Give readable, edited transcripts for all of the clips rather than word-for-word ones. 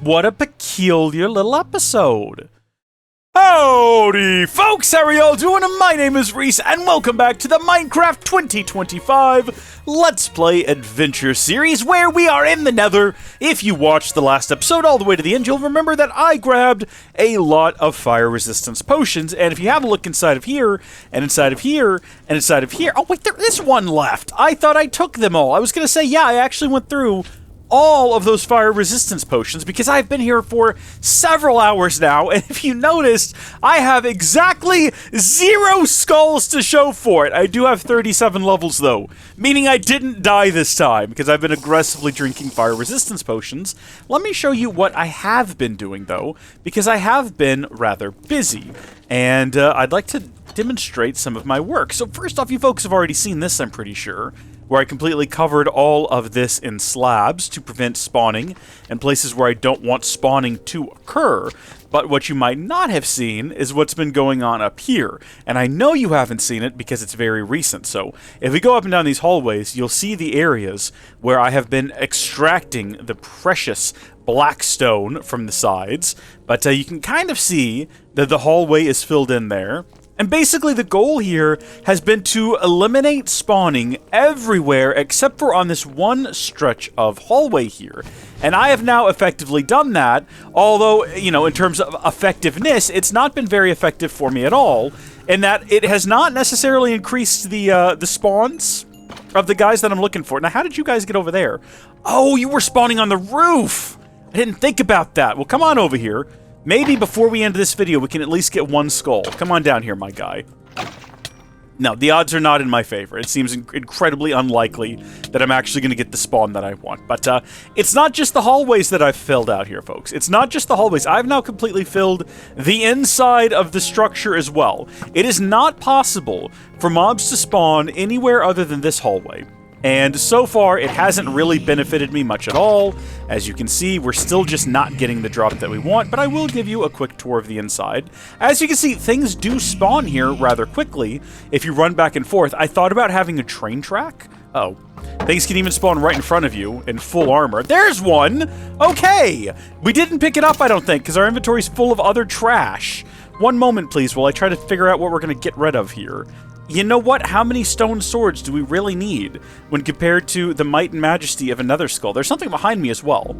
What a peculiar little episode. Howdy folks, how are y'all doing? My name is Reese, and welcome back to the Minecraft 2025 Let's Play Adventure Series, where we are in the Nether. If you watched the last episode all the way to the end, you'll remember that I grabbed a lot of fire resistance potions, and if you have a look inside of here, and inside of here, and inside of here... Oh wait, there is one left! I thought I took them all. I was gonna say, yeah, I actually went through all of those fire resistance potions because I've been here for several hours now, and if you noticed, I have exactly 0 skulls to show for it. I do have 37 levels though, meaning I didn't die this time because I've been aggressively drinking fire resistance potions. Let me show you what I have been doing though, because I have been rather busy, and I'd like to demonstrate some of my work. So first off, you folks have already seen this, I'm pretty sure, where I completely covered all of this in slabs to prevent spawning and places where I don't want spawning to occur. But what you might not have seen is what's been going on up here. And I know you haven't seen it because it's very recent. So if we go up and down these hallways, you'll see the areas where I have been extracting the precious black stone from the sides. But you can kind of see that the hallway is filled in there. And basically the goal here has been to eliminate spawning everywhere except for on this one stretch of hallway here. And I have now effectively done that, although, you know, in terms of effectiveness, it's not been very effective for me at all, in that it has not necessarily increased the spawns of the guys that I'm looking for. Now, how did you guys get over there? Oh, you were spawning on the roof! I didn't think about that. Well, come on over here. Maybe before we end this video, we can at least get 1 skull. Come on down here, my guy. No, the odds are not in my favor. It seems incredibly unlikely that I'm actually going to get the spawn that I want. But it's not just the hallways that I've filled out here, folks. It's not just the hallways. I've now completely filled the inside of the structure as well. It is not possible for mobs to spawn anywhere other than this hallway. And so far, it hasn't really benefited me much at all. As you can see, we're still just not getting the drop that we want, but I will give you a quick tour of the inside. As you can see, things do spawn here rather quickly if you run back and forth. I thought about having a train track. Oh, things can even spawn right in front of you in full armor. There's one! Okay! We didn't pick it up, I don't think, because our inventory's full of other trash. One moment, please, while I try to figure out what we're going to get rid of here. You know what? How many stone swords do we really need when compared to the might and majesty of another skull? There's something behind me as well.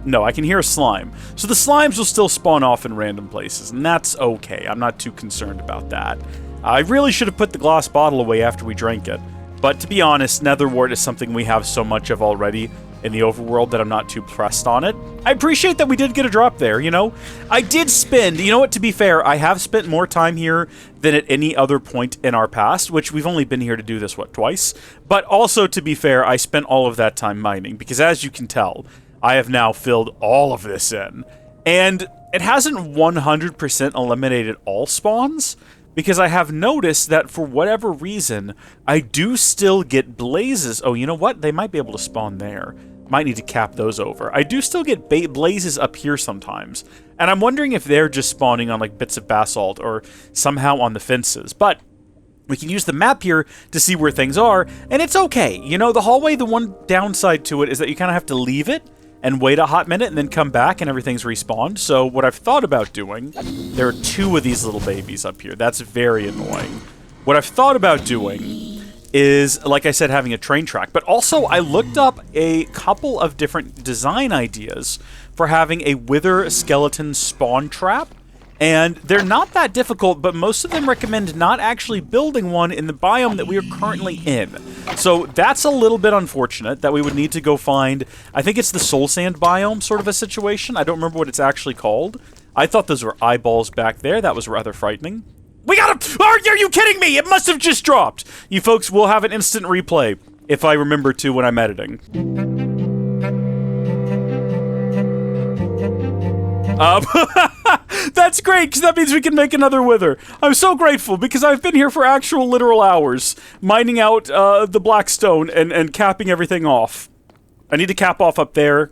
No, I can hear a slime. So the slimes will still spawn off in random places, and that's okay. I'm not too concerned about that. I really should have put the glass bottle away after we drank it. But to be honest, nether wart is something we have so much of already in the overworld that I'm not too pressed on it. I appreciate that we did get a drop there, you know? I did spend, you know what, to be fair, I have spent more time here than at any other point in our past, which we've only been here to do this, what, twice? But also, to be fair, I spent all of that time mining, because as you can tell, I have now filled all of this in. And it hasn't 100% eliminated all spawns, because I have noticed that for whatever reason, I do still get blazes. Oh, you know what? They might be able to spawn there. Might need to cap those over. I do still get blazes up here sometimes. And I'm wondering if they're just spawning on like bits of basalt or somehow on the fences. But we can use the map here to see where things are. And it's okay. You know, the hallway, the one downside to it is that you kind of have to leave it and wait a hot minute and then come back and everything's respawned. So what I've thought about doing, there are 2 of these little babies up here. That's very annoying. What I've thought about doing is, like I said, having a train track. But also, I looked up a couple of different design ideas for having a wither skeleton spawn trap. And they're not that difficult, but most of them recommend not actually building one in the biome that we are currently in. So that's a little bit unfortunate that we would need to go find, I think it's the soul sand biome sort of a situation. I don't remember what it's actually called. I thought those were eyeballs back there. That was rather frightening. We got him! Are you kidding me? It must have just dropped. You folks will have an instant replay if I remember to when I'm editing. That's great, because that means we can make another wither. I'm so grateful, because I've been here for actual literal hours, mining out the black stone and capping everything off. I need to cap off up there.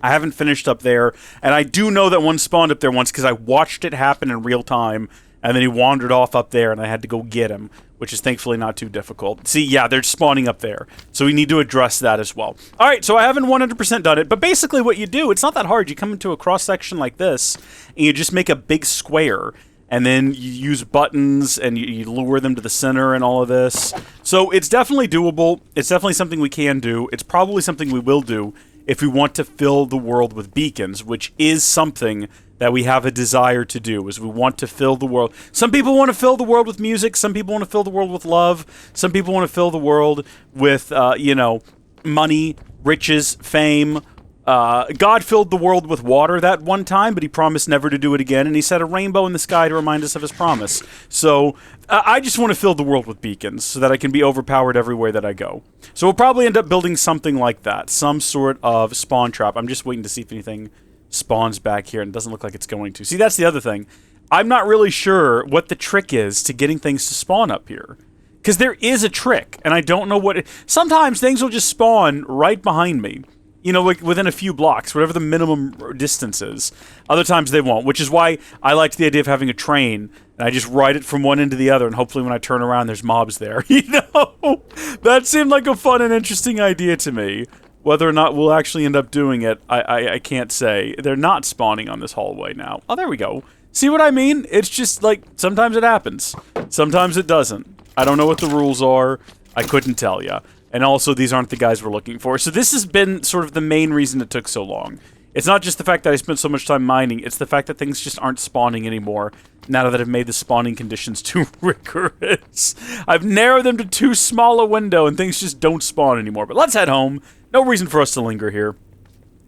I haven't finished up there, and I do know that one spawned up there once, because I watched it happen in real time, And then he wandered off up there, and I had to go get him, which is thankfully not too difficult. See, yeah, they're spawning up there. So we need to address that as well. All right, so I haven't 100% done it, but basically what you do, it's not that hard. You come into a cross-section like this, and you just make a big square, and then you use buttons, and you lure them to the center and all of this. So it's definitely doable. It's definitely something we can do. It's probably something we will do if we want to fill the world with beacons, which is something that we have a desire to do, is we want to fill the world. Some people want to fill the world with music. Some people want to fill the world with love. Some people want to fill the world with, you know, money, riches, fame. God filled the world with water that one time, but he promised never to do it again, and he set a rainbow in the sky to remind us of his promise. So I just want to fill the world with beacons so that I can be overpowered everywhere that I go. So we'll probably end up building something like that, some sort of spawn trap. I'm just waiting to see if anything spawns back here, and it doesn't look like it's going to. See, that's the other thing. I'm not really sure what the trick is to getting things to spawn up here. Because there is a trick, and I don't know what sometimes things will just spawn right behind me. You know, like within a few blocks, whatever the minimum distance is. Other times they won't, which is why I liked the idea of having a train, and I just ride it from one end to the other, and hopefully when I turn around, there's mobs there. You know? That seemed like a fun and interesting idea to me. Whether or not we'll actually end up doing it, I can't say. They're not spawning on this hallway now. Oh, there we go. See what I mean? It's just, like, sometimes it happens. Sometimes it doesn't. I don't know what the rules are. I couldn't tell ya. And also, these aren't the guys we're looking for. So this has been sort of the main reason it took so long. It's not just the fact that I spent so much time mining, it's the fact that things just aren't spawning anymore, now that I've made the spawning conditions too rigorous. I've narrowed them to too small a window, and things just don't spawn anymore. But let's head home. No reason for us to linger here.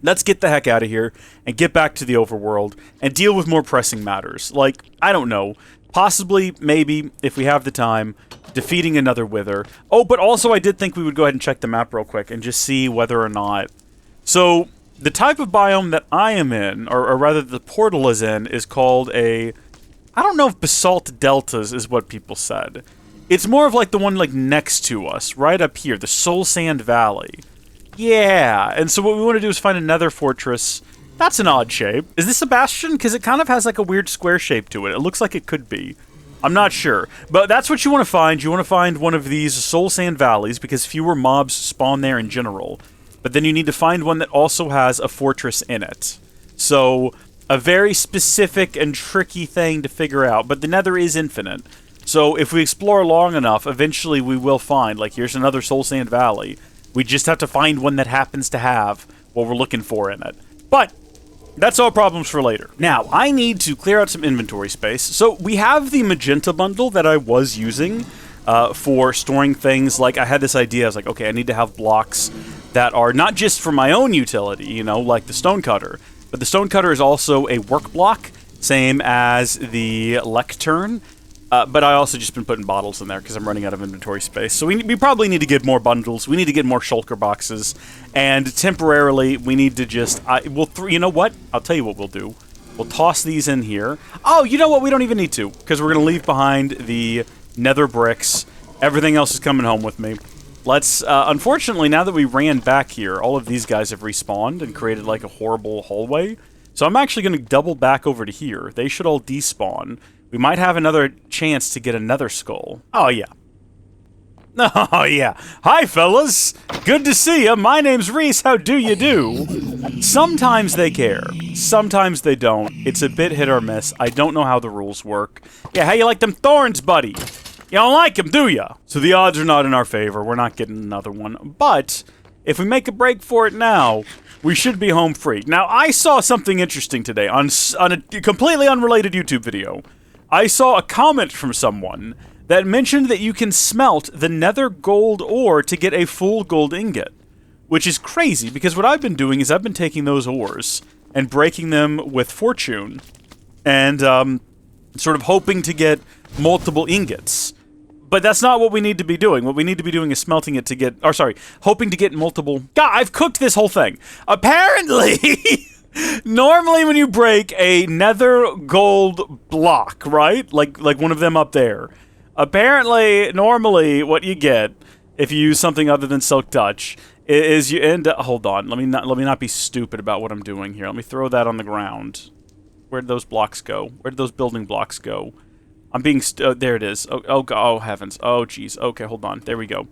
Let's get the heck out of here and get back to the overworld and deal with more pressing matters. Like, I don't know, possibly, maybe, if we have the time, defeating another wither. Oh, but also I did think we would go ahead and check the map real quick and just see whether or not... So, the type of biome that I am in, or rather the portal is in, is called a... I don't know if basalt deltas is what people said. It's more of like the one like next to us, right up here, the Soul Sand Valley. Yeah, and so what we want to do is find another fortress. That's an odd shape. Is this a bastion? Because it kind of has like a weird square shape to it. It looks like it could be. I'm not sure. But that's what you want to find. You want to find one of these Soul Sand Valleys because fewer mobs spawn there in general. But then you need to find one that also has a fortress in it. So, a very specific and tricky thing to figure out. But the Nether is infinite. So if we explore long enough, eventually we will find, like here's another Soul Sand Valley. We just have to find one that happens to have what we're looking for in it. But that's all problems for later. Now, I need to clear out some inventory space. So we have the magenta bundle that I was using for storing things. Like, I had this idea. I was like, okay, I need to have blocks that are not just for my own utility, you know, like the stonecutter. But the stonecutter is also a work block, same as the lectern. But I also just been putting bottles in there because I'm running out of inventory space. So we probably need to get more bundles. We need to get more shulker boxes. And temporarily, we need to just... you know what? I'll tell you what we'll do. We'll toss these in here. Oh, you know what? We don't even need to. Because we're going to leave behind the nether bricks. Everything else is coming home with me. Let's... unfortunately, now that we ran back here, all of these guys have respawned and created like a horrible hallway. So I'm actually going to double back over to here. They should all despawn. We might have another chance to get another skull. Oh, yeah. Oh, yeah. Hi, fellas. Good to see ya. My name's Reese. How do you do? Sometimes they care. Sometimes they don't. It's a bit hit or miss. I don't know how the rules work. Yeah, how you like them thorns, buddy? You don't like them, do ya? So the odds are not in our favor. We're not getting another one. But if we make a break for it now, we should be home free. Now, I saw something interesting today on a completely unrelated YouTube video. I saw a comment from someone that mentioned that you can smelt the nether gold ore to get a full gold ingot, which is crazy because what I've been doing is I've been taking those ores and breaking them with fortune and sort of hoping to get multiple ingots. But that's not what we need to be doing. What we need to be doing is smelting it to get... Or, sorry, hoping to get multiple... God, I've cooked this whole thing. Apparently... Normally when you break a nether gold block, right? Like one of them up there. Apparently, normally what you get if you use something other than Silk Touch is you end up... Hold on, let me not be stupid about what I'm doing here. Let me throw that on the ground. Where did those blocks go? Where did those building blocks go? I'm being there it is. Oh heavens. Oh jeez. Okay, hold on. There we go.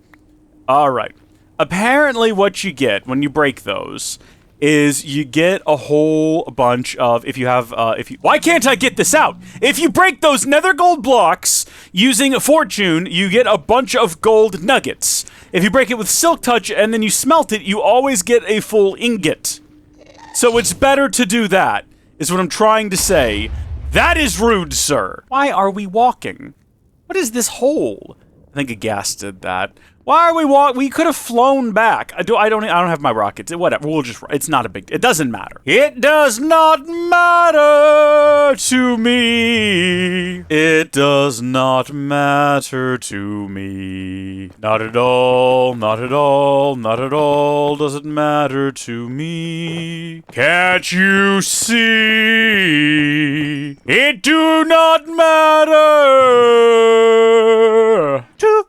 All right. Apparently what you get when you break those is you get a whole bunch of, why can't I get this out? If you break those nether gold blocks using a fortune, you get a bunch of gold nuggets. If you break it with silk touch and then you smelt it, you always get a full ingot. So it's better to do that, is what I'm trying to say. That is rude, sir. Why are we walking? What is this hole? I think a gas did that. Why are we We could have flown back. I don't have my rockets. Whatever. It's not a big. It doesn't matter. It does not matter to me. It does not matter to me. Not at all. Not at all. Not at all. Does it matter to me? Can't you see? It do not matter to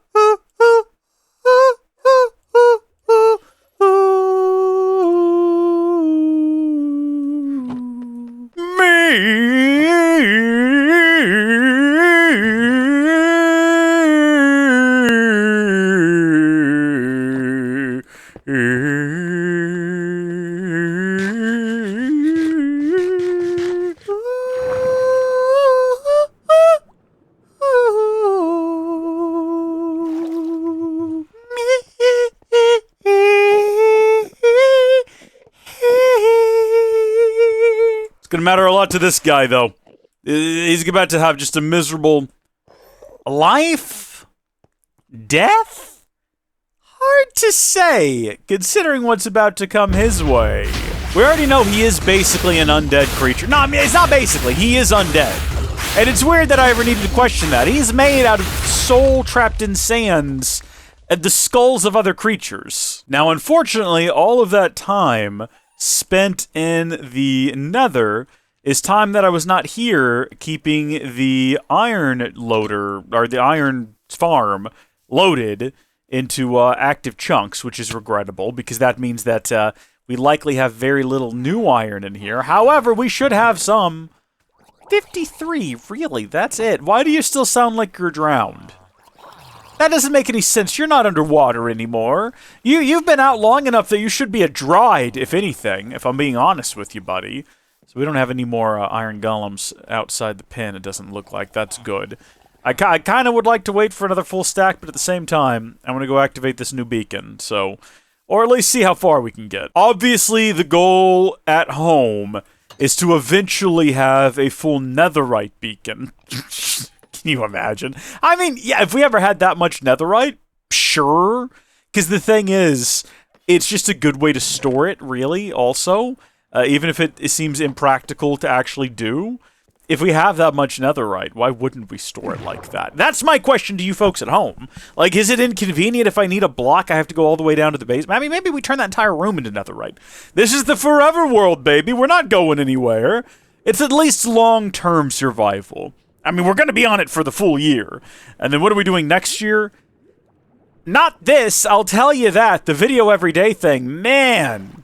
It's gonna matter a lot to this guy, though. He's about to have just a miserable life? Death? Hard to say, considering what's about to come his way. We already know he is basically an undead creature. No, I mean, it's not basically. He is undead. And it's weird that I ever needed to question that. He's made out of soul trapped in sands and the skulls of other creatures. Now, unfortunately, all of that time spent in the nether is time that I was not here keeping the iron loader, or the iron farm, loaded into active chunks, which is regrettable, because that means that we likely have very little new iron in here. However, we should have some. 53, really, that's it. Why do you still sound like you're drowned? That doesn't make any sense. You're not underwater anymore. You've been out long enough that you should be a dried, if anything, if I'm being honest with you, buddy. So we don't have any more iron golems outside the pen, it doesn't look like. That's good. I kind of would like to wait for another full stack, but at the same time, I'm going to go activate this new beacon, so... Or at least see how far we can get. Obviously, the goal at home is to eventually have a full netherite beacon. Can you imagine? I mean, yeah, if we ever had that much netherite, sure. Because the thing is, it's just a good way to store it, really, also. Even if it seems impractical to actually do. If we have that much netherite, why wouldn't we store it like that? That's my question to you folks at home. Like, is it inconvenient if I need a block, I have to go all the way down to the basement? I mean, maybe we turn that entire room into netherite. This is the forever world, baby. We're not going anywhere. It's at least long-term survival. I mean, we're going to be on it for the full year. And then what are we doing next year? Not this, I'll tell you that. The video everyday thing, man.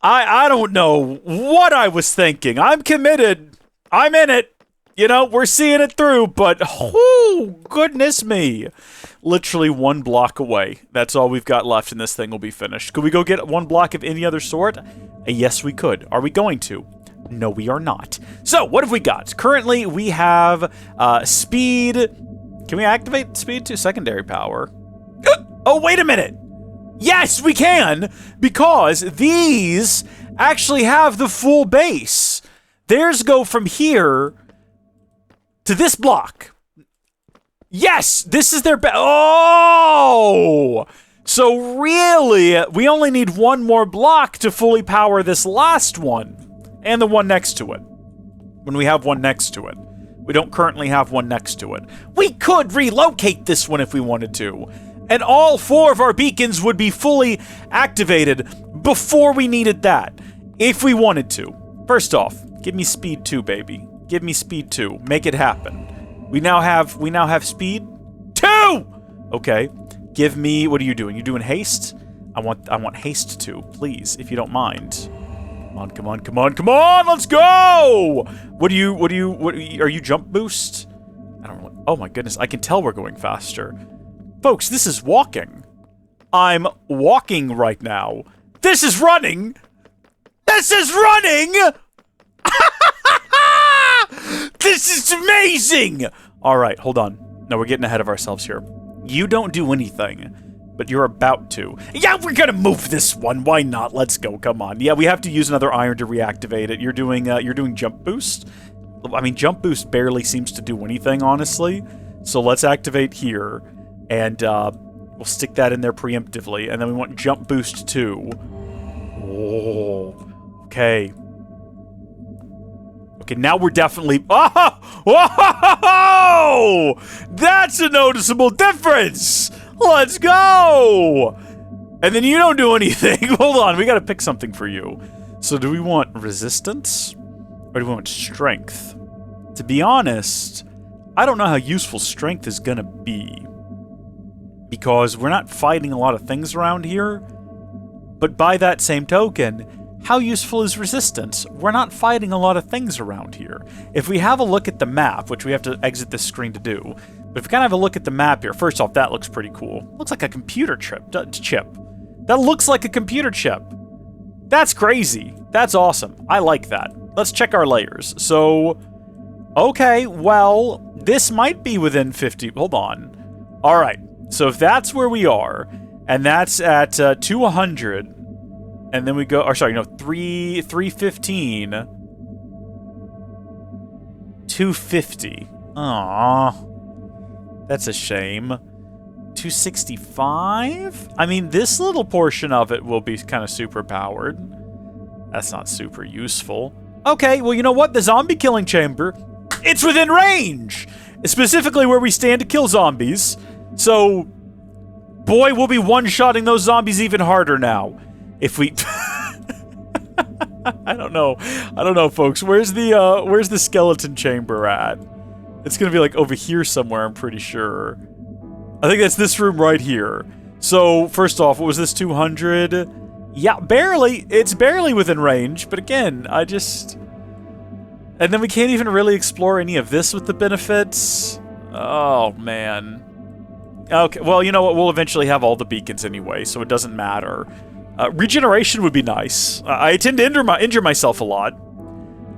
I don't know what I was thinking. I'm committed. I'm in it. You know, we're seeing it through, but oh, goodness me. Literally one block away. That's all we've got left and this thing will be finished. Could we go get one block of any other sort? Yes, we could. Are we going to? No, we are not. So, what have we got? Currently, we have speed. Can we activate speed to secondary power? Oh, wait a minute. Yes, we can, because these actually have the full base. Theirs go from here to this block. Yes, this is their oh! So really, we only need one more block to fully power this last one. And the one next to it. When we have one next to it. We don't currently have one next to it. We could relocate this one if we wanted to. And all 4 of our beacons would be fully activated before we needed that. If we wanted to. First off, give me speed 2, baby. Give me speed 2. Make it happen. We now have speed 2! Okay. Give me, what are you doing? You're doing haste? I want haste 2, please, if you don't mind. Come on, let's go! Are you jump boost? I don't Oh my goodness, I can tell we're going faster. Folks, this is walking. I'm walking right now. This is running! This is running! This is amazing! Alright, hold on. No, we're getting ahead of ourselves here. You don't do anything, but you're about to. Yeah, we're gonna move this one. Why not? Let's go. Come on. Yeah, we have to use another iron to reactivate it. You're doing jump boost. I mean, jump boost barely seems to do anything, honestly. So let's activate here, and we'll stick that in there preemptively. And then we want jump boost too. Oh, okay. Okay, now we're definitely. Oh, whoa! That's a noticeable difference. Let's go! And then you don't do anything. Hold on, we gotta pick something for you. So do we want resistance? Or do we want strength? To be honest, I don't know how useful strength is gonna be. Because we're not fighting a lot of things around here. But by that same token, how useful is resistance? We're not fighting a lot of things around here. If we have a look at the map, which we have to exit this screen to do, but if we kind of have a look at the map here, first off, that looks pretty cool. Looks like a computer chip. That looks like a computer chip. That's crazy. That's awesome. I like that. Let's check our layers. So, okay, well, this might be within 50. Hold on. All right. So if that's where we are, and that's at 200, and then we go, or sorry, no, 315, 250. Aww. That's a shame. 265? I mean, this little portion of it will be kind of super powered. That's not super useful. Okay, well, you know what? The zombie killing chamber, it's within range! Specifically where we stand to kill zombies. So, boy, we'll be one-shotting those zombies even harder now. If we... I don't know, folks. Where's the skeleton chamber at? It's gonna be like over here somewhere, I'm pretty sure. I think that's this room right here. So, first off, what was this, 200? Yeah, barely. It's barely within range, but again, I just... And then we can't even really explore any of this with the benefits. Oh, man. Okay, well, you know what? We'll eventually have all the beacons anyway, so it doesn't matter. Regeneration would be nice. I tend to injure myself a lot.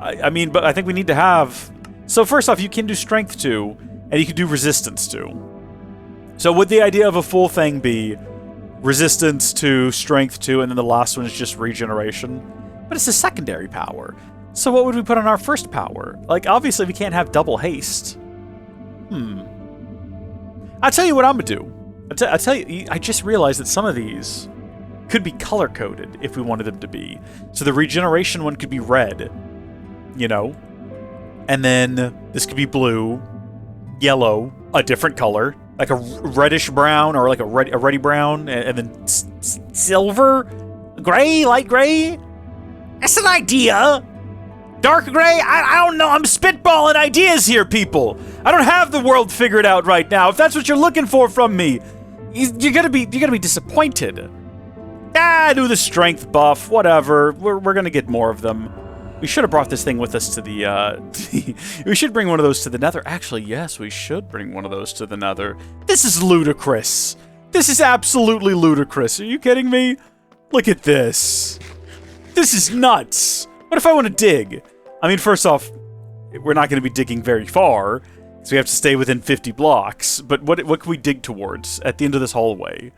I mean, but I think we need to have... So first off, you can do strength too, and you can do resistance too. So would the idea of a full thing be resistance to strength 2, and then the last one is just regeneration? But it's a secondary power. So what would we put on our first power? Like, obviously we can't have double haste. I'll tell you what I'm gonna do. I'll tell you, I just realized that some of these could be color-coded if we wanted them to be. So the regeneration one could be red, you know? And then this could be blue, yellow, a different color, like a reddish-brown or like a reddy brown, and then silver, gray, light gray. That's an idea. Dark gray? I don't know. I'm spitballing ideas here, people. I don't have the world figured out right now. If that's what you're looking for from me, you're gonna be disappointed. Do the strength buff, whatever. We're gonna get more of them. We should have brought this thing with us to the, we should bring one of those to the nether. Actually, yes, we should bring one of those to the nether. This is ludicrous. This is absolutely ludicrous. Are you kidding me? Look at this. This is nuts. What if I want to dig? I mean, first off, we're not going to be digging very far, so we have to stay within 50 blocks. But what can we dig towards at the end of this hallway?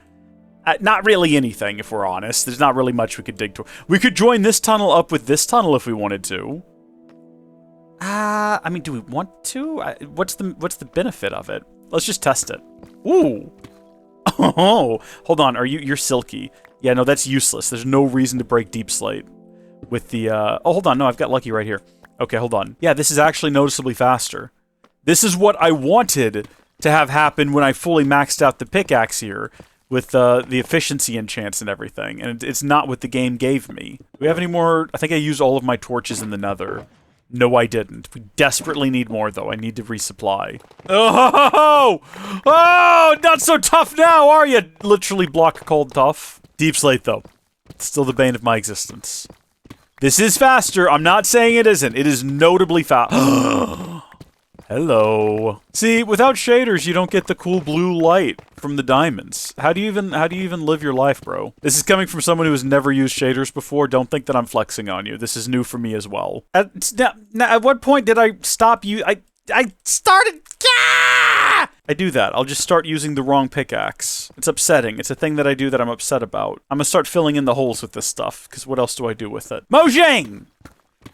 Not really anything, if we're honest. There's not really much we could dig toward. We could join this tunnel up with this tunnel if we wanted to. I mean, do we want to? What's the benefit of it? Let's just test it. Ooh. Oh, hold on. You're silky? Yeah, no, that's useless. There's no reason to break deep slate with the. Oh, hold on. No, I've got lucky right here. Okay, hold on. Yeah, this is actually noticeably faster. This is what I wanted to have happen when I fully maxed out the pickaxe here, with the efficiency enchants and everything, and it's not what the game gave me. Do we have any more? I think I used all of my torches in the nether. No, I didn't. We desperately need more, though. I need to resupply. Oh! Oh! Not so tough now, are you? Literally block cold tough. Deep slate, though. It's still the bane of my existence. This is faster. I'm not saying it isn't. It is notably fast. Hello. See, without shaders, you don't get the cool blue light from the diamonds. How do you even live your life, bro? This is coming from someone who has never used shaders before. Don't think that I'm flexing on you. This is new for me as well. At what point did I stop you? I started. I do that. I'll just start using the wrong pickaxe. It's upsetting. It's a thing that I do that I'm upset about. I'm gonna start filling in the holes with this stuff, because what else do I do with it? Mojang!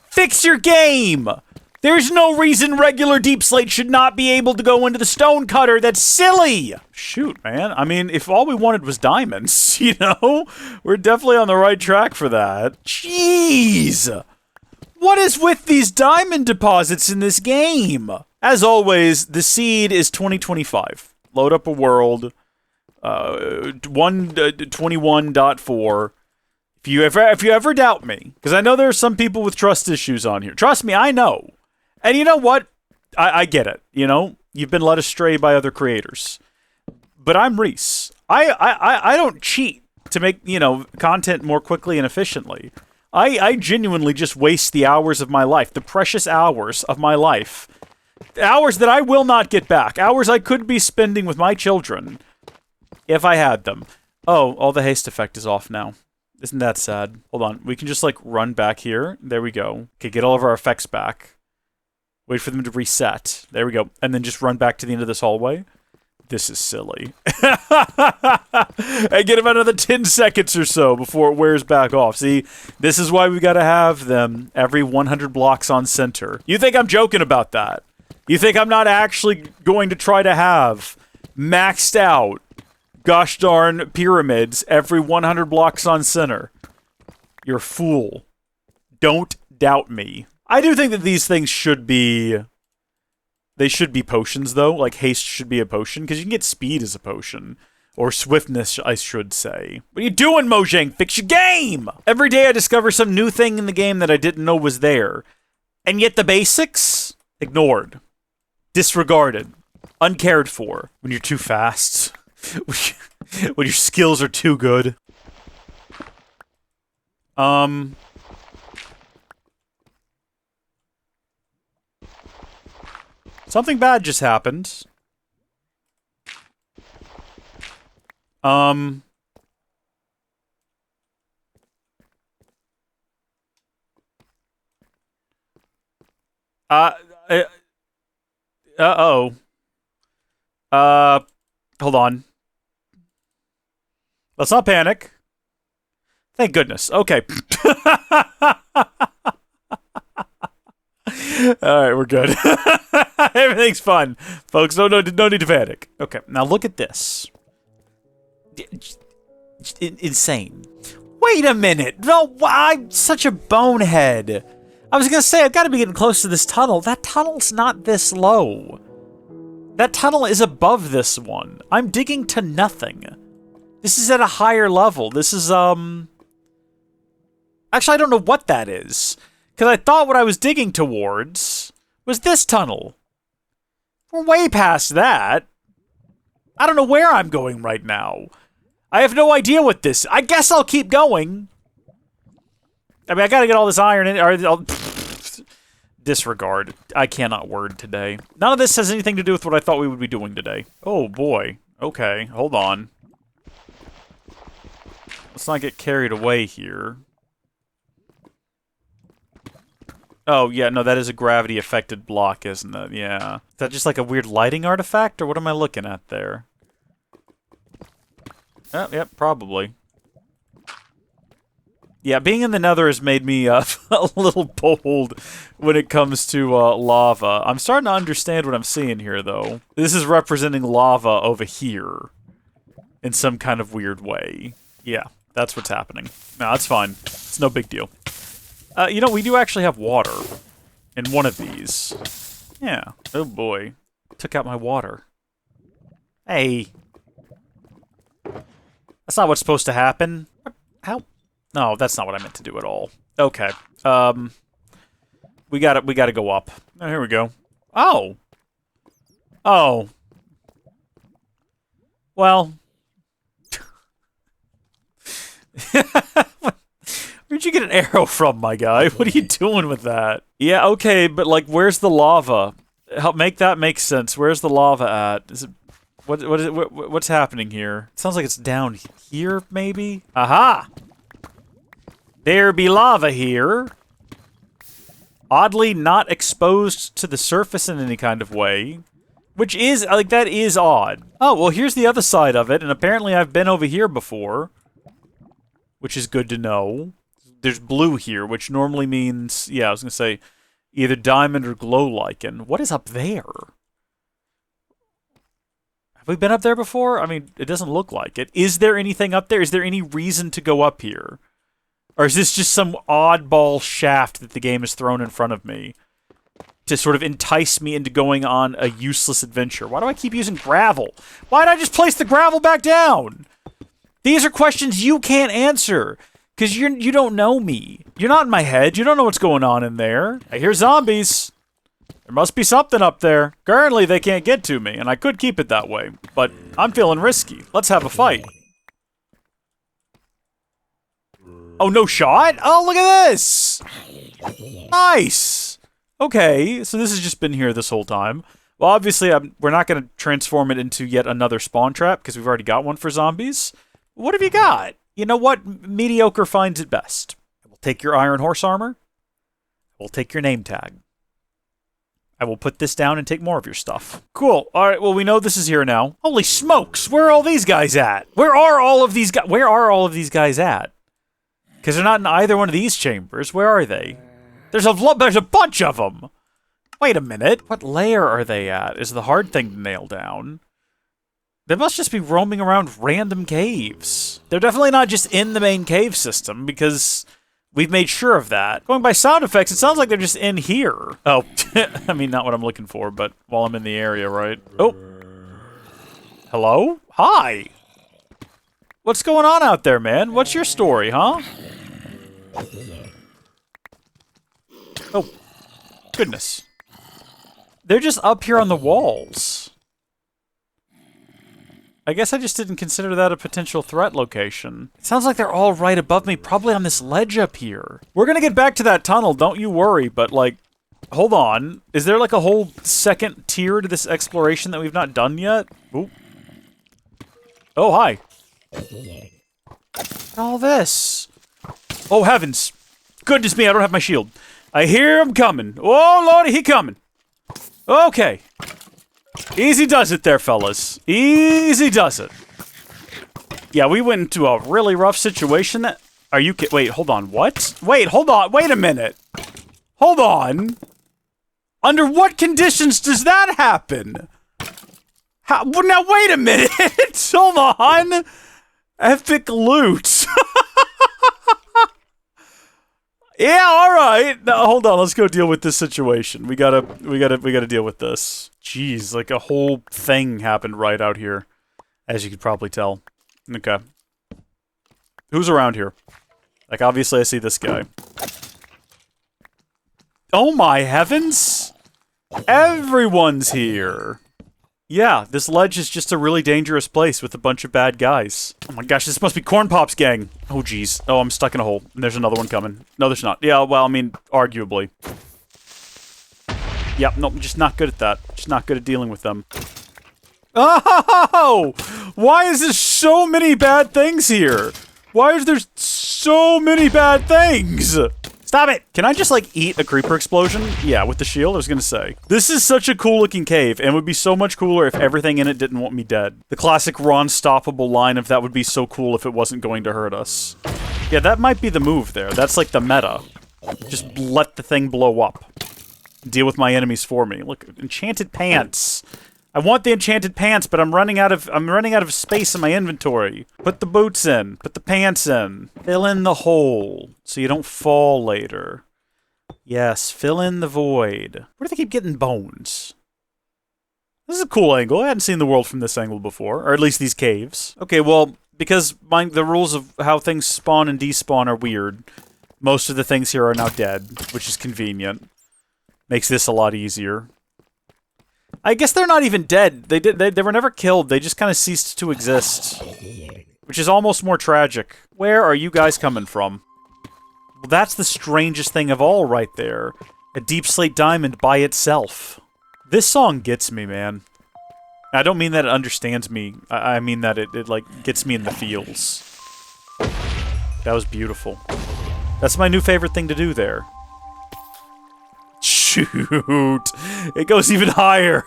Fix your game! There's no reason regular deep slate should not be able to go into the stone cutter. That's silly! Shoot, man. I mean, if all we wanted was diamonds, you know? We're definitely on the right track for that. Jeez! What is with these diamond deposits in this game? As always, the seed is 2025. Load up a world. 1.21.4. If you ever doubt me, because I know there are some people with trust issues on here. Trust me, I know. And you know what? I get it. You know, you've been led astray by other creators. But I'm Reese. I don't cheat to make, you know, content more quickly and efficiently. I genuinely just waste the hours of my life, the precious hours of my life. Hours that I will not get back. Hours I could be spending with my children if I had them. Oh, all the haste effect is off now. Isn't that sad? Hold on. We can just, like, run back here. There we go. Okay, get all of our effects back. Wait for them to reset. There we go. And then just run back to the end of this hallway. This is silly. And get about another 10 seconds or so before it wears back off. See, this is why we gotta have them every 100 blocks on center. You think I'm joking about that? You think I'm not actually going to try to have maxed out gosh darn pyramids every 100 blocks on center? You're a fool. Don't doubt me. I do think that these things should be... They should be potions, though. Like, haste should be a potion, because you can get speed as a potion. Or swiftness, I should say. What are you doing, Mojang? Fix your game! Every day I discover some new thing in the game that I didn't know was there. And yet the basics? Ignored. Disregarded. Uncared for. When you're too fast. When your skills are too good. Something bad just happened. Uh-oh. Hold on. Let's not panic. Thank goodness. Okay. Alright, we're good. Everything's fun. Folks, no need to panic. Okay, now look at this. Insane. Wait a minute. No, I'm such a bonehead. I was gonna say, I've got to be getting close to this tunnel. That tunnel's not this low. That tunnel is above this one. I'm digging to nothing. This is at a higher level. This is, Actually, I don't know what that is. Because I thought what I was digging towards was this tunnel. We're way past that. I don't know where I'm going right now. I have no idea what this... I guess I'll keep going. I mean, I gotta get all this iron in... Or, disregard. I cannot word today. None of this has anything to do with what I thought we would be doing today. Oh, boy. Okay, hold on. Let's not get carried away here. Oh, yeah, no, that is a gravity-affected block, isn't it? Yeah. Is that just like a weird lighting artifact, or what am I looking at there? Oh, yep, probably. Yeah, being in the Nether has made me a little bold when it comes to lava. I'm starting to understand what I'm seeing here, though. This is representing lava over here in some kind of weird way. Yeah, that's what's happening. No, that's fine. It's no big deal. You know, we do actually have water in one of these. Yeah. Oh, boy. Took out my water. Hey. That's not what's supposed to happen. What? How? No, that's not what I meant to do at all. Okay. We gotta go up. Oh, here we go. Oh. Oh. Well. Where'd you get an arrow from, my guy? What are you doing with that? Yeah, okay, but, like, where's the lava? Help make that make sense. Where's the lava at? Is it... What's happening here? It sounds like it's down here, maybe? Aha! There be lava here. Oddly not exposed to the surface in any kind of way. Which is, like, that is odd. Oh, well, here's the other side of it, and apparently I've been over here before. Which is good to know. There's blue here, which normally means, yeah, I was gonna say, either diamond or glow lichen. What is up there? Have we been up there before? I mean, it doesn't look like it. Is there anything up there? Is there any reason to go up here? Or is this just some oddball shaft that the game has thrown in front of me to sort of entice me into going on a useless adventure? Why do I keep using gravel? Why did I just place the gravel back down? These are questions you can't answer, because you don't know me. You're not in my head. You don't know what's going on in there. I hear zombies. There must be something up there. Currently, they can't get to me, and I could keep it that way, but I'm feeling risky. Let's have a fight. Oh, no shot? Oh, look at this! Nice! Okay, so this has just been here this whole time. Well, obviously, we're not going to transform it into yet another spawn trap, because we've already got one for zombies. What have you got? You know what? Mediocre finds it best. I will take your iron horse armor. I will take your name tag. I will put this down and take more of your stuff. Cool. All right, well, we know this is here now. Holy smokes! Where are all these guys at? Where are all of these guys at? Because they're not in either one of these chambers. Where are they? There's a bunch of them! Wait a minute. What layer are they at? Is the hard thing to nail down. They must just be roaming around random caves. They're definitely not just in the main cave system, because we've made sure of that. Going by sound effects, it sounds like they're just in here. Oh, I mean, not what I'm looking for, but while I'm in the area, right? Oh. Hello? Hi! What's going on out there, man? What's your story, huh? Oh. Goodness. They're just up here on the walls. I guess I just didn't consider that a potential threat location. It sounds like they're all right above me, probably on this ledge up here. We're gonna get back to that tunnel, don't you worry, but like, hold on. Is there like a whole second tier to this exploration that we've not done yet? Ooh. Oh, hi. All this. Oh, heavens. Goodness me, I don't have my shield. I hear him coming. Oh, lordy, he coming. Okay. Easy does it there, fellas. Easy does it. Yeah, we went into a really rough situation. Are you wait, hold on. What? Wait, hold on. Wait a minute. Hold on. Under what conditions does that happen? How, well, now, wait a minute. Hold on. Epic loot. Yeah, all right. Now, hold on. Let's go deal with this situation. We gotta deal with this. Jeez, like a whole thing happened right out here, as you could probably tell. Okay. Who's around here? Like, obviously, I see this guy. Oh my heavens! Everyone's here. Yeah, this ledge is just a really dangerous place with a bunch of bad guys. Oh my gosh, this must be Corn Pop's gang. Oh jeez. Oh, I'm stuck in a hole. And there's another one coming. No, there's not. Yeah, well, I mean, arguably. Yep, no, I'm just not good at that. Just not good at dealing with them. Oh! Why is there so many bad things here? Why is there so many bad things? Stop it! Can I just, like, eat a creeper explosion? Yeah, with the shield, I was gonna say. This is such a cool-looking cave, and it would be so much cooler if everything in it didn't want me dead. The classic Ron-stoppable line of that would be so cool if it wasn't going to hurt us. Yeah, that might be the move there. That's, like, the meta. Just let the thing blow up. Deal with my enemies for me. Look, enchanted pants. I want the enchanted pants, but I'm running out of space in my inventory. Put the boots in. Put the pants in. Fill in the hole so you don't fall later. Yes, fill in the void. Where do they keep getting bones? This is a cool angle. I hadn't seen the world from this angle before, or at least these caves. Okay, well, because the rules of how things spawn and despawn are weird, most of the things here are now dead, which is convenient. Makes this a lot easier. I guess they're not even dead. They were never killed. They just kind of ceased to exist. Which is almost more tragic. Where are you guys coming from? Well, that's the strangest thing of all right there. A deep slate diamond by itself. This song gets me, man. I don't mean that it understands me. I mean that it like, gets me in the feels. That was beautiful. That's my new favorite thing to do there. Shoot! It goes even higher!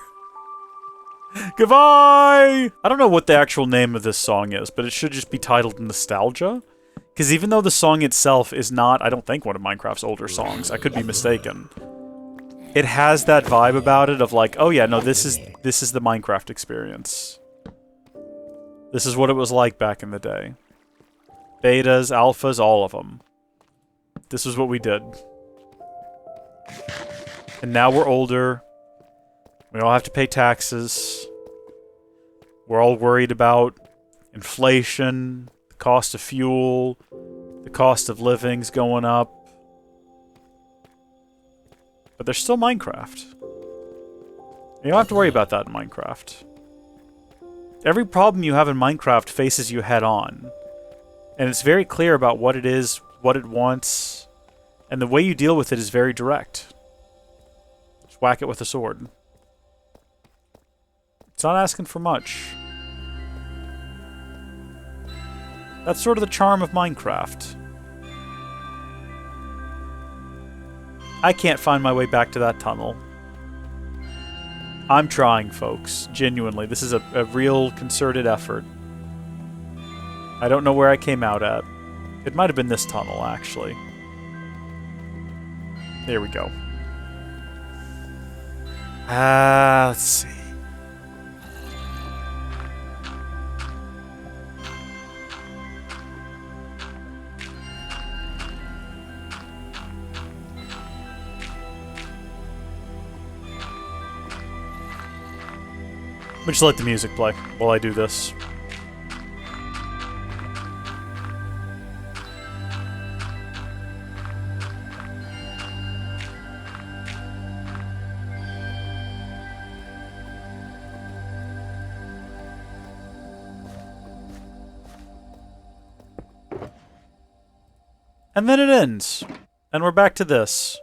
Goodbye! I don't know what the actual name of this song is, but it should just be titled Nostalgia. Because even though the song itself is not, I don't think, one of Minecraft's older songs, I could be mistaken. It has that vibe about it of like, oh yeah, no, this is the Minecraft experience. This is what it was like back in the day. Betas, alphas, all of them. This is what we did. And now we're older. We all have to pay taxes. We're all worried about inflation, the cost of fuel, the cost of living's going up. But there's still Minecraft. You don't have to worry about that in Minecraft. Every problem you have in Minecraft faces you head on. And it's very clear about what it is, what it wants, and the way you deal with it is very direct. Just whack it with a sword. It's not asking for much. That's sort of the charm of Minecraft. I can't find my way back to that tunnel. I'm trying, folks. Genuinely. This is a real concerted effort. I don't know where I came out at. It might have been this tunnel, actually. There we go. Let's see. Let me just let the music play while I do this. And then it ends. And we're back to this.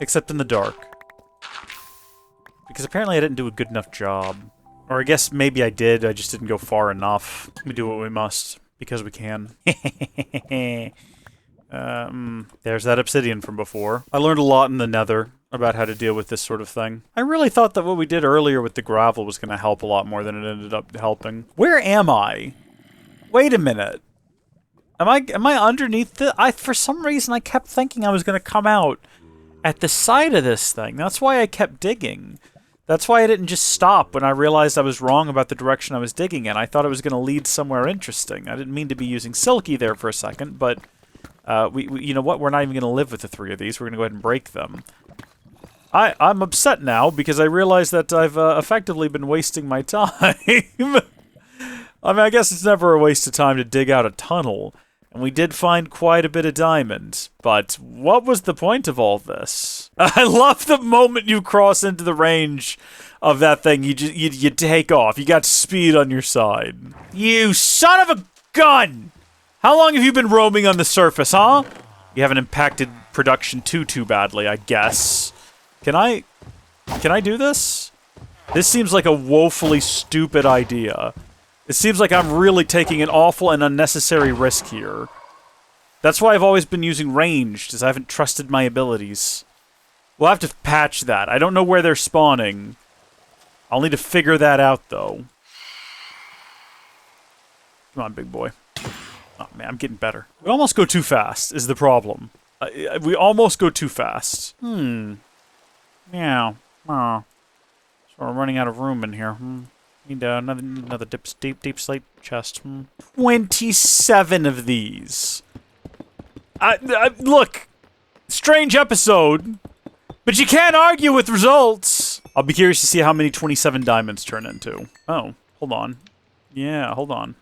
Except in the dark. Because apparently I didn't do a good enough job. Or I guess maybe I did, I just didn't go far enough. We do what we must, because we can. There's that obsidian from before. I learned a lot in the nether about how to deal with this sort of thing. I really thought that what we did earlier with the gravel was going to help a lot more than it ended up helping. Where am I? Wait a minute. Am I underneath the... for some reason I kept thinking I was going to come out at the side of this thing. That's why I kept digging. That's why I didn't just stop when I realized I was wrong about the direction I was digging in. I thought it was going to lead somewhere interesting. I didn't mean to be using Silky there for a second, but we you know what? We're not even going to live with the three of these. We're going to go ahead and break them. I'm upset now because I realize that I've effectively been wasting my time. I mean, I guess it's never a waste of time to dig out a tunnel. And we did find quite a bit of diamonds, but what was the point of all this? I love the moment you cross into the range of that thing, you take off. You got speed on your side. You son of a gun! How long have you been roaming on the surface, huh? You haven't impacted production too badly, I guess. Can I do this? This seems like a woefully stupid idea. It seems like I'm really taking an awful and unnecessary risk here. That's why I've always been using ranged, as I haven't trusted my abilities. We'll have to patch that. I don't know where they're spawning. I'll need to figure that out, though. Come on, big boy. Oh, man, I'm getting better. We almost go too fast, is the problem. We almost go too fast. Yeah. Oh. So we're running out of room in here. Need another deep slate chest. 27 of these. Look, strange episode, but you can't argue with results. I'll be curious to see how many 27 diamonds turn into. Oh, hold on. Yeah, hold on.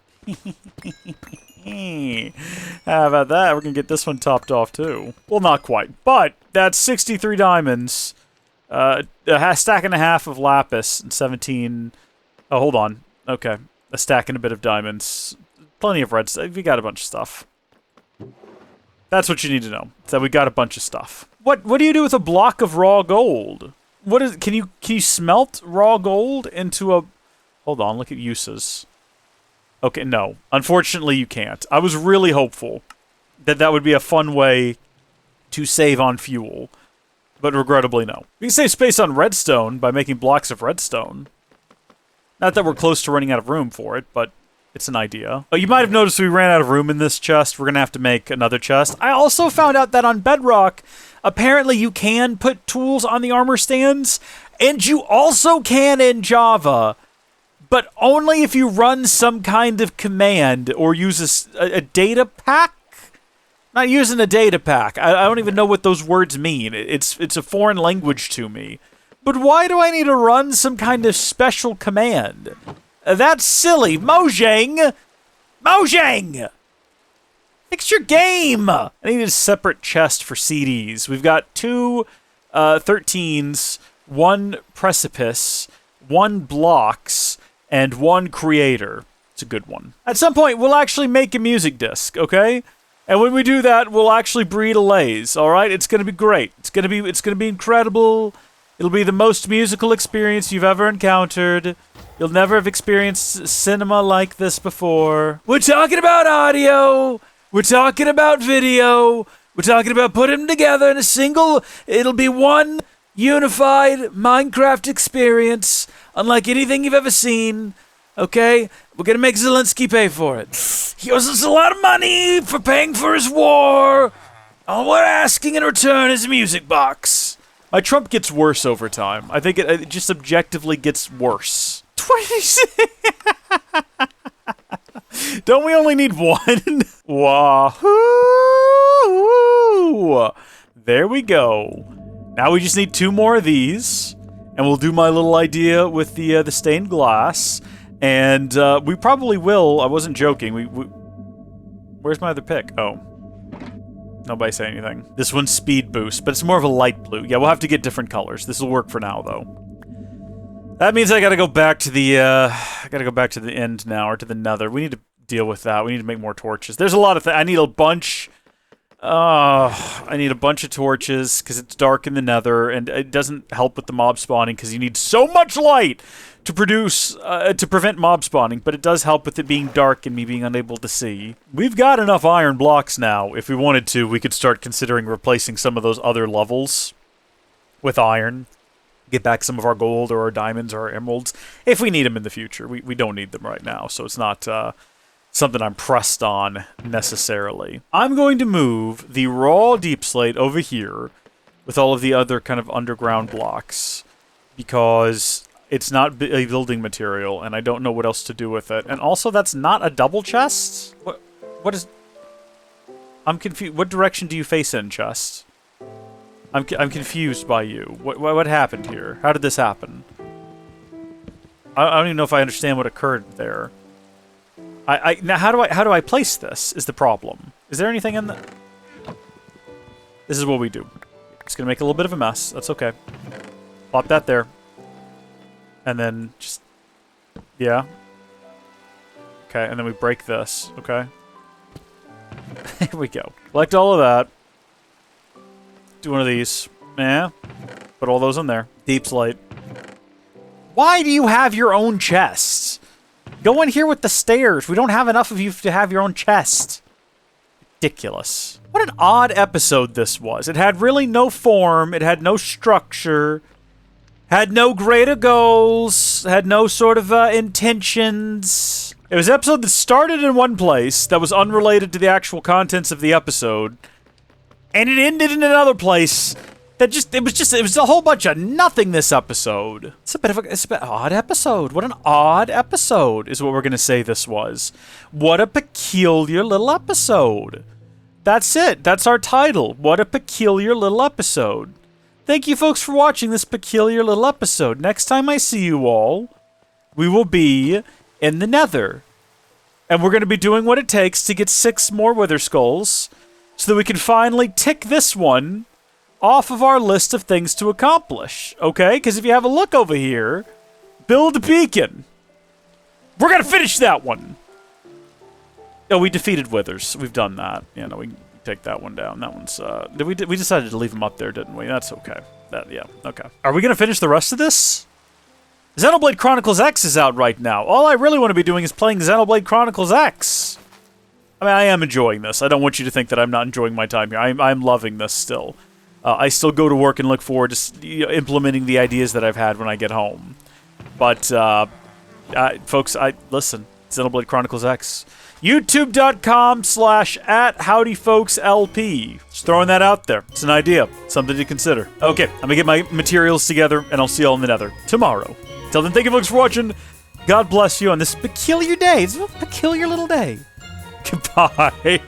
How about that? We're gonna get this one topped off too. Well, not quite, but that's 63 diamonds. A stack and a half of lapis and 17. Oh, hold on. Okay. A stack and a bit of diamonds. Plenty of reds. We got a bunch of stuff. That's what you need to know. That we got a bunch of stuff. What do you do with a block of raw gold? What is? Can you smelt raw gold into a? Hold on, look at uses. Okay, no. Unfortunately, you can't. I was really hopeful that that would be a fun way to save on fuel, but regrettably, no. We can save space on redstone by making blocks of redstone. Not that we're close to running out of room for it, but it's an idea. Oh, you might have noticed we ran out of room in this chest. We're gonna have to make another chest. I also found out that on Bedrock, apparently you can put tools on the armor stands, and you also can in Java, but only if you run some kind of command or use a data pack. Not using a data pack. I don't even know what those words mean. It's a foreign language to me. But why do I need to run some kind of special command? That's silly. Mojang! Mojang! Fix your game! I need a separate chest for CDs. We've got 2 13s, 1 precipice, 1 blocks, and 1 creator. It's a good one. At some point, we'll actually make a music disc, okay? And when we do that, we'll actually breed a laze, all right? It's going to be great. It's going to be incredible. It'll be the most musical experience you've ever encountered. You'll never have experienced cinema like this before. We're talking about audio. We're talking about video. We're talking about putting them together in a single... It'll be one unified Minecraft experience, unlike anything you've ever seen. Okay? We're gonna make Zelensky pay for it. He owes us a lot of money for paying for his war. All we're asking in return is a music box. My Trump gets worse over time. I think it just objectively gets worse. 26. Don't we only need 1? Wahoo! There we go. Now we just need 2 more of these, and we'll do my little idea with the stained glass. And we probably will. I wasn't joking. Where's my other pick? Oh. Nobody say anything. This one's speed boost, but it's more of a light blue. Yeah, we'll have to get different colors. This will work for now, though. That means I gotta go back to the, end now, or to the nether. We need to deal with that. We need to make more torches. There's a lot of things. I need a bunch... I need a bunch of torches, because it's dark in the nether, and it doesn't help with the mob spawning, because you need so much light to produce, to prevent mob spawning, but it does help with it being dark and me being unable to see. We've got enough iron blocks now. If we wanted to, we could start considering replacing some of those other levels with iron. Get back some of our gold or our diamonds or our emeralds, if we need them in the future. We don't need them right now, so it's not something I'm pressed on necessarily. I'm going to move the raw deep slate over here with all of the other kind of underground blocks, because it's not a building material, and I don't know what else to do with it. And also, that's not a double chest? What is... I'm confused. What direction do you face in, chest? I'm confused by you. What happened here? How did this happen? I don't even know if I understand what occurred there. Now, how do I place this, is the problem. Is there anything in the... This is what we do. It's gonna make a little bit of a mess. That's okay. Plop that there. And then just... Yeah. Okay, and then we break this. Okay. Here we go. Collect all of that. Do one of these. Yeah. Put all those in there. Deep slate. Why do you have your own chest? Go in here with the stairs. We don't have enough of you to have your own chest. Ridiculous. What an odd episode this was. It had really no form. It had no structure. Had no greater goals. Had no sort of intentions. It was an episode that started in one place that was unrelated to the actual contents of the episode. And it ended in another place that it was a whole bunch of nothing this episode. It's a bit odd episode. What an odd episode is what we're gonna say this was. What a peculiar little episode. That's it. That's our title. What a peculiar little episode. Thank you folks for watching this peculiar little episode. Next time I see you all, we will be in the nether. And we're gonna be doing what it takes to get 6 more wither skulls, so that we can finally tick this one off of our list of things to accomplish, okay? Because if you have a look over here, build a beacon. We're gonna finish that one. Oh, we defeated withers. We've done that. Yeah, no, we can take that one down. That one's, we decided to leave them up there, didn't we? That's okay. Yeah, okay. Are we going to finish the rest of this? Xenoblade Chronicles X is out right now. All I really want to be doing is playing Xenoblade Chronicles X. I mean, I am enjoying this. I don't want you to think that I'm not enjoying my time here. I'm loving this still. I still go to work and look forward to implementing the ideas that I've had when I get home. But, folks, listen, Xenoblade Chronicles X. YouTube.com/@HowdyFolksLP. Just throwing that out there. It's an idea. Something to consider. Okay, I'm gonna get my materials together, and I'll see y'all in the nether tomorrow. Till then, thank you folks for watching. God bless you on this peculiar day. It's a peculiar little day. Goodbye.